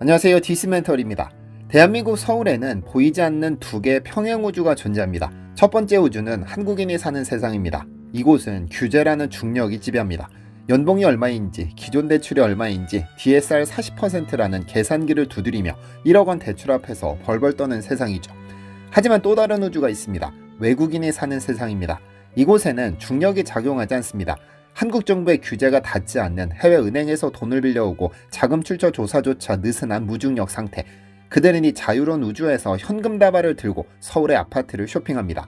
안녕하세요. 디스멘털입니다. 대한민국 서울에는 보이지 않는 두 개의 평행우주가 존재합니다. 첫 번째 우주는 한국인이 사는 세상입니다. 이곳은 규제라는 중력이 지배합니다. 연봉이 얼마인지, 기존 대출이 얼마인지, DSR 40%라는 계산기를 두드리며 1억 원 대출 앞에서 벌벌 떠는 세상이죠. 하지만 또 다른 우주가 있습니다. 외국인이 사는 세상입니다. 이곳에는 중력이 작용하지 않습니다. 한국 정부의 규제가 닿지 않는 해외 은행에서 돈을 빌려오고 자금 출처 조사조차 느슨한 무중력 상태. 그들은 이 자유로운 우주에서 현금 다발을 들고 서울의 아파트를 쇼핑합니다.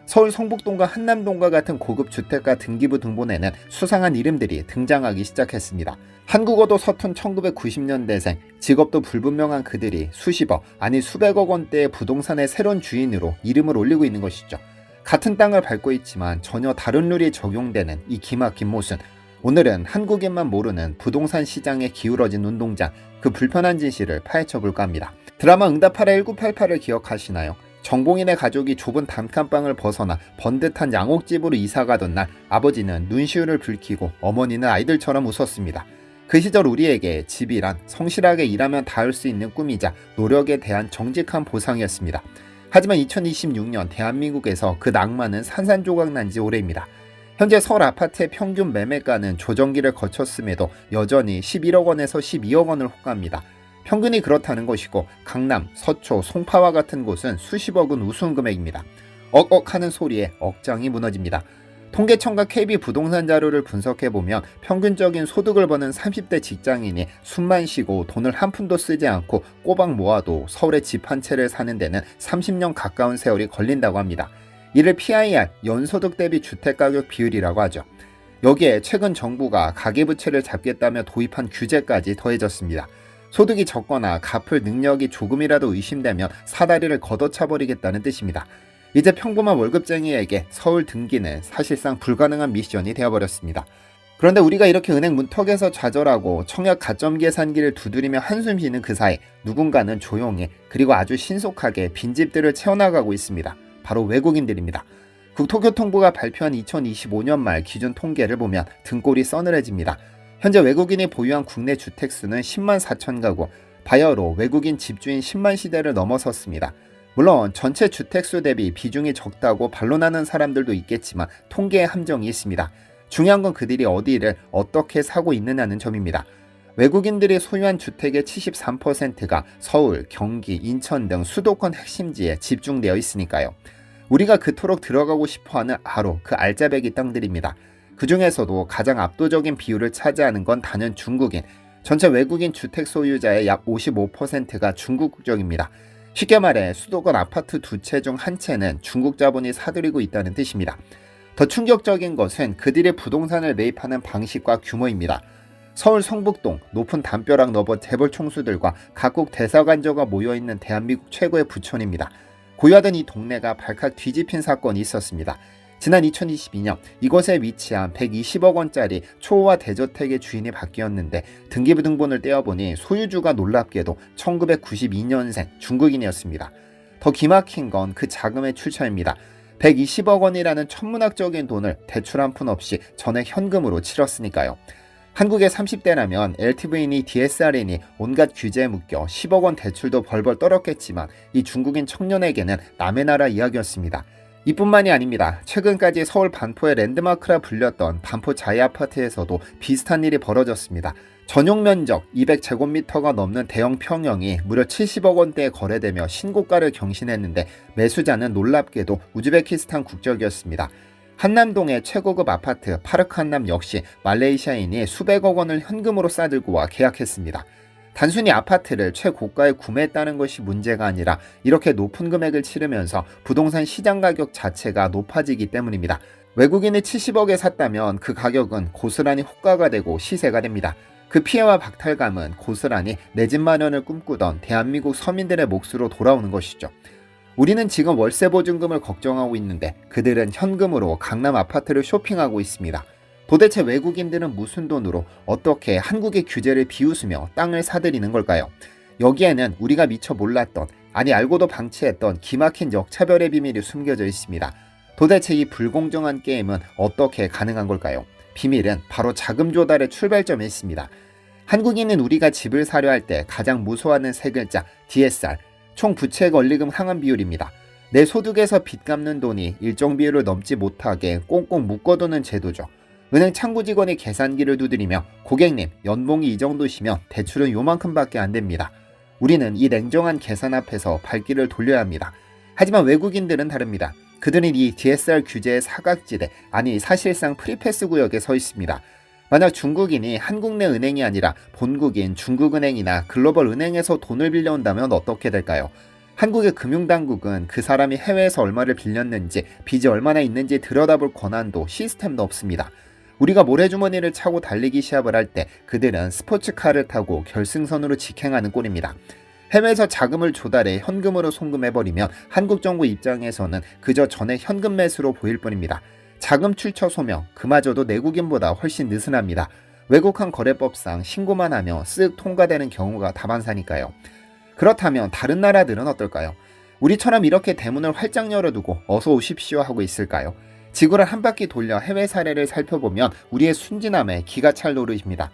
서울 성북동과 한남동과 같은 고급 주택가 등기부 등본에는 수상한 이름들이 등장하기 시작했습니다. 한국어도 서툰 1990년대생, 직업도 불분명한 그들이 수십억, 아니 수백억 원대의 부동산의 새로운 주인으로 이름을 올리고 있는 것이죠. 같은 땅을 밟고 있지만 전혀 다른 룰이 적용되는 이 기막힌 모순. 오늘은 한국인만 모르는 부동산 시장에 기울어진 운동장, 그 불편한 진실을 파헤쳐볼까 합니다. 드라마 응답하라 1988을 기억하시나요? 정봉인의 가족이 좁은 단칸방을 벗어나 번듯한 양옥집으로 이사가던 날, 아버지는 눈시울을 붉히고 어머니는 아이들처럼 웃었습니다. 그 시절 우리에게 집이란 성실하게 일하면 닿을 수 있는 꿈이자 노력에 대한 정직한 보상이었습니다. 하지만 2026년 대한민국에서 그 낭만은 산산조각 난 지 오래입니다. 현재 서울 아파트의 평균 매매가는 조정기를 거쳤음에도 여전히 11억 원에서 12억 원을 호가합니다. 평균이 그렇다는 것이고 강남, 서초, 송파와 같은 곳은 수십억은 우스운 금액입니다. 억억 하는 소리에 억장이 무너집니다. 통계청과 KB 부동산 자료를 분석해보면 평균적인 소득을 버는 30대 직장인이 숨만 쉬고 돈을 한 푼도 쓰지 않고 꼬박 모아도 서울에 집 한 채를 사는 데는 30년 가까운 세월이 걸린다고 합니다. 이를 PIR, 연소득 대비 주택가격 비율이라고 하죠. 여기에 최근 정부가 가계부채를 잡겠다며 도입한 규제까지 더해졌습니다. 소득이 적거나 갚을 능력이 조금이라도 의심되면 사다리를 걷어차버리겠다는 뜻입니다. 이제 평범한 월급쟁이에게 서울 등기는 사실상 불가능한 미션이 되어버렸습니다. 그런데 우리가 이렇게 은행 문턱에서 좌절하고 청약 가점 계산기를 두드리며 한숨 쉬는 그 사이 누군가는 조용히 그리고 아주 신속하게 빈집들을 채워나가고 있습니다. 바로 외국인들입니다. 국토교통부가 발표한 2025년 말 기준 통계를 보면 등골이 서늘해집니다. 현재 외국인이 보유한 국내 주택수는 10만 4천 가구, 바야흐로 외국인 집주인 10만 시대를 넘어섰습니다. 물론 전체 주택수 대비 비중이 적다고 반론하는 사람들도 있겠지만 통계의 함정이 있습니다. 중요한 건 그들이 어디를 어떻게 사고 있느냐는 점입니다. 외국인들이 소유한 주택의 73%가 서울, 경기, 인천 등 수도권 핵심지에 집중되어 있으니까요. 우리가 그토록 들어가고 싶어하는 바로 그 알짜배기 땅들입니다. 그 중에서도 가장 압도적인 비율을 차지하는 건 단연 중국인. 전체 외국인 주택 소유자의 약 55%가 중국 국적입니다. 쉽게 말해 수도권 아파트 두 채 중 한 채는 중국 자본이 사들이고 있다는 뜻입니다. 더 충격적인 것은 그들의 부동산을 매입하는 방식과 규모입니다. 서울 성북동 높은 담벼락 너버 재벌 총수들과 각국 대사관저가 모여있는 대한민국 최고의 부촌입니다. 고요하던 이 동네가 발칵 뒤집힌 사건이 있었습니다. 지난 2022년 이곳에 위치한 120억 원짜리 초호화 대저택의 주인이 바뀌었는데 등기부 등본을 떼어보니 소유주가 놀랍게도 1992년생 중국인이었습니다. 더 기막힌 건 그 자금의 출처입니다. 120억 원이라는 천문학적인 돈을 대출 한 푼 없이 전액 현금으로 치렀으니까요. 한국의 30대라면 LTV니 DSR이니 온갖 규제에 묶여 10억 원 대출도 벌벌 떨었겠지만 이 중국인 청년에게는 남의 나라 이야기였습니다. 이뿐만이 아닙니다. 최근까지 서울 반포의 랜드마크라 불렸던 반포 자이아파트에서도 비슷한 일이 벌어졌습니다. 전용 면적 200제곱미터가 넘는 대형 평형이 무려 70억 원대에 거래되며 신고가를 경신했는데 매수자는 놀랍게도 우즈베키스탄 국적이었습니다. 한남동의 최고급 아파트 파르크 한남 역시 말레이시아인이 수백억 원을 현금으로 싸들고 와 계약했습니다. 단순히 아파트를 최고가에 구매했다는 것이 문제가 아니라 이렇게 높은 금액을 치르면서 부동산 시장 가격 자체가 높아지기 때문입니다. 외국인이 70억에 샀다면 그 가격은 고스란히 호가가 되고 시세가 됩니다. 그 피해와 박탈감은 고스란히 내 집 마련을 꿈꾸던 대한민국 서민들의 몫으로 돌아오는 것이죠. 우리는 지금 월세 보증금을 걱정하고 있는데 그들은 현금으로 강남 아파트를 쇼핑하고 있습니다. 도대체 외국인들은 무슨 돈으로 어떻게 한국의 규제를 비웃으며 땅을 사들이는 걸까요? 여기에는 우리가 미처 몰랐던, 아니 알고도 방치했던 기막힌 역차별의 비밀이 숨겨져 있습니다. 도대체 이 불공정한 게임은 어떻게 가능한 걸까요? 비밀은 바로 자금 조달의 출발점에 있습니다. 한국인은 우리가 집을 사려 할 때 가장 무서워하는 세 글자 DSR, 총 부채 권리금 상환 비율입니다. 내 소득에서 빚 갚는 돈이 일정 비율을 넘지 못하게 꽁꽁 묶어두는 제도죠. 은행 창구 직원이 계산기를 두드리며 고객님 연봉이 이 정도시면 대출은 요만큼밖에 안 됩니다. 우리는 이 냉정한 계산 앞에서 발길을 돌려야 합니다. 하지만 외국인들은 다릅니다. 그들은 이 DSR 규제의 사각지대, 아니 사실상 프리패스 구역에 서 있습니다. 만약 중국인이 한국 내 은행이 아니라 본국인 중국은행이나 글로벌 은행에서 돈을 빌려온다면 어떻게 될까요? 한국의 금융당국은 그 사람이 해외에서 얼마를 빌렸는지, 빚이 얼마나 있는지 들여다볼 권한도 시스템도 없습니다. 우리가 모래주머니를 차고 달리기 시합을 할 때 그들은 스포츠카를 타고 결승선으로 직행하는 꼴입니다. 해외에서 자금을 조달해 현금으로 송금해버리면 한국 정부 입장에서는 그저 전액 현금 매수로 보일 뿐입니다. 자금 출처 소명, 그마저도 내국인보다 훨씬 느슨합니다. 외국환 거래법상 신고만 하며 쓱 통과되는 경우가 다반사니까요. 그렇다면 다른 나라들은 어떨까요? 우리처럼 이렇게 대문을 활짝 열어두고 어서 오십시오 하고 있을까요? 지구를 한 바퀴 돌려 해외 사례를 살펴보면 우리의 순진함에 기가 찰 노릇입니다.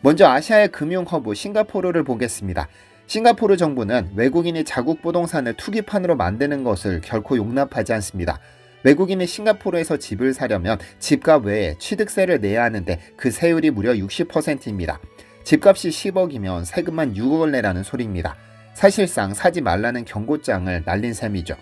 먼저 아시아의 금융 허브 싱가포르를 보겠습니다. 싱가포르 정부는 외국인이 자국 부동산을 투기판으로 만드는 것을 결코 용납하지 않습니다. 외국인이 싱가포르에서 집을 사려면 집값 외에 취득세를 내야 하는데 그 세율이 무려 60%입니다. 집값이 10억이면 세금만 6억을 내라는 소리입니다. 사실상 사지 말라는 경고장을 날린 셈이죠.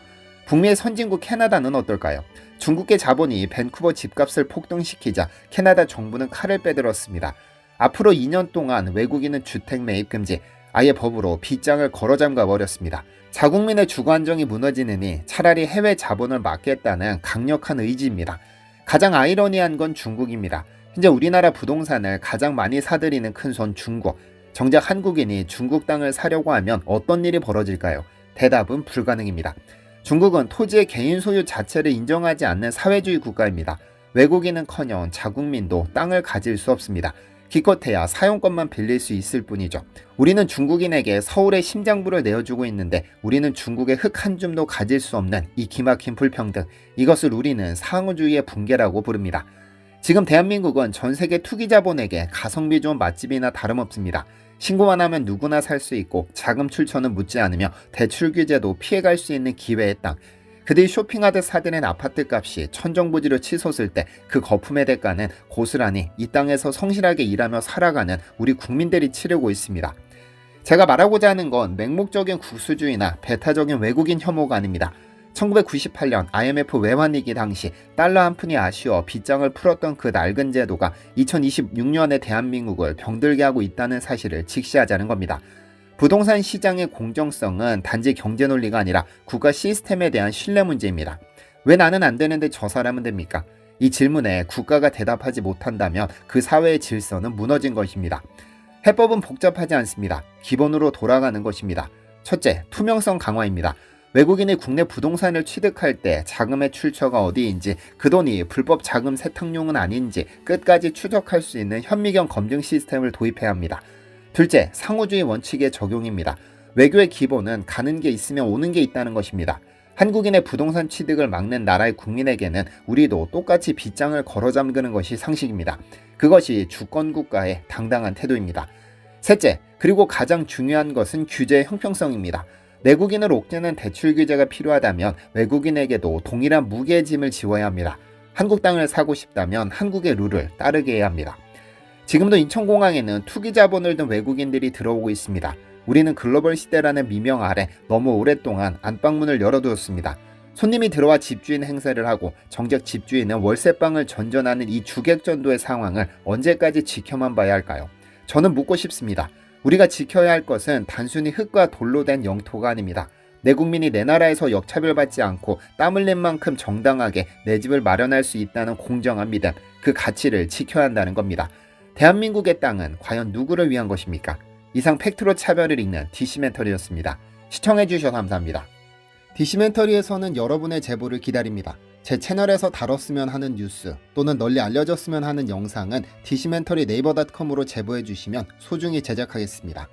북미의 선진국 캐나다는 어떨까요? 중국계 자본이 밴쿠버 집값을 폭등시키자 캐나다 정부는 칼을 빼들었습니다. 앞으로 2년 동안 외국인은 주택 매입 금지, 아예 법으로 빗장을 걸어 잠가 버렸습니다. 자국민의 주거 안정이 무너지느니 차라리 해외 자본을 막겠다는 강력한 의지입니다. 가장 아이러니한 건 중국입니다. 현재 우리나라 부동산을 가장 많이 사들이는 큰손 중국. 정작 한국인이 중국 땅을 사려고 하면 어떤 일이 벌어질까요? 대답은 불가능입니다. 중국은 토지의 개인 소유 자체를 인정하지 않는 사회주의 국가입니다. 외국인은커녕 자국민도 땅을 가질 수 없습니다. 기껏해야 사용권만 빌릴 수 있을 뿐이죠. 우리는 중국인에게 서울의 심장부를 내어주고 있는데 우리는 중국의 흙 한 줌도 가질 수 없는 이 기막힌 불평등, 이것을 우리는 상호주의의 붕괴라고 부릅니다. 지금 대한민국은 전 세계 투기 자본에게 가성비 좋은 맛집이나 다름없습니다. 신고만 하면 누구나 살 수 있고 자금 출처는 묻지 않으며 대출 규제도 피해갈 수 있는 기회의 땅. 그들이 쇼핑하듯 사들인 아파트 값이 천정부지로 치솟을 때 그 거품의 대가는 고스란히 이 땅에서 성실하게 일하며 살아가는 우리 국민들이 치르고 있습니다. 제가 말하고자 하는 건 맹목적인 국수주의나 배타적인 외국인 혐오가 아닙니다. 1998년 IMF 외환위기 당시 달러 한 푼이 아쉬워 빗장을 풀었던 그 낡은 제도가 2026년에 대한민국을 병들게 하고 있다는 사실을 직시하자는 겁니다. 부동산 시장의 공정성은 단지 경제 논리가 아니라 국가 시스템에 대한 신뢰 문제입니다. 왜 나는 안 되는데 저 사람은 됩니까? 이 질문에 국가가 대답하지 못한다면 그 사회의 질서는 무너진 것입니다. 해법은 복잡하지 않습니다. 기본으로 돌아가는 것입니다. 첫째, 투명성 강화입니다. 외국인이 국내 부동산을 취득할 때 자금의 출처가 어디인지, 그 돈이 불법 자금 세탁용은 아닌지 끝까지 추적할 수 있는 현미경 검증 시스템을 도입해야 합니다. 둘째, 상호주의 원칙의 적용입니다. 외교의 기본은 가는 게 있으면 오는 게 있다는 것입니다. 한국인의 부동산 취득을 막는 나라의 국민에게는 우리도 똑같이 빗장을 걸어 잠그는 것이 상식입니다. 그것이 주권국가의 당당한 태도입니다. 셋째, 그리고 가장 중요한 것은 규제의 형평성입니다. 내국인을 옥죄는 대출 규제가 필요하다면 외국인에게도 동일한 무게의 짐을 지워야 합니다. 한국 땅을 사고 싶다면 한국의 룰을 따르게 해야 합니다. 지금도 인천공항에는 투기 자본을 든 외국인들이 들어오고 있습니다. 우리는 글로벌 시대라는 미명 아래 너무 오랫동안 안방문을 열어두었습니다. 손님이 들어와 집주인 행세를 하고 정작 집주인은 월세방을 전전하는 이 주객전도의 상황을 언제까지 지켜만 봐야 할까요? 저는 묻고 싶습니다. 우리가 지켜야 할 것은 단순히 흙과 돌로 된 영토가 아닙니다. 내 국민이 내 나라에서 역차별받지 않고 땀 흘린 만큼 정당하게 내 집을 마련할 수 있다는 공정한 믿음, 그 가치를 지켜야 한다는 겁니다. 대한민국의 땅은 과연 누구를 위한 것입니까? 이상 팩트로 차별을 잇는 디시멘터리였습니다. 시청해주셔서 감사합니다. 디시멘터리에서는 여러분의 제보를 기다립니다. 제 채널에서 다뤘으면 하는 뉴스 또는 널리 알려졌으면 하는 영상은 디시멘터리 네이버.com으로 제보해주시면 소중히 제작하겠습니다.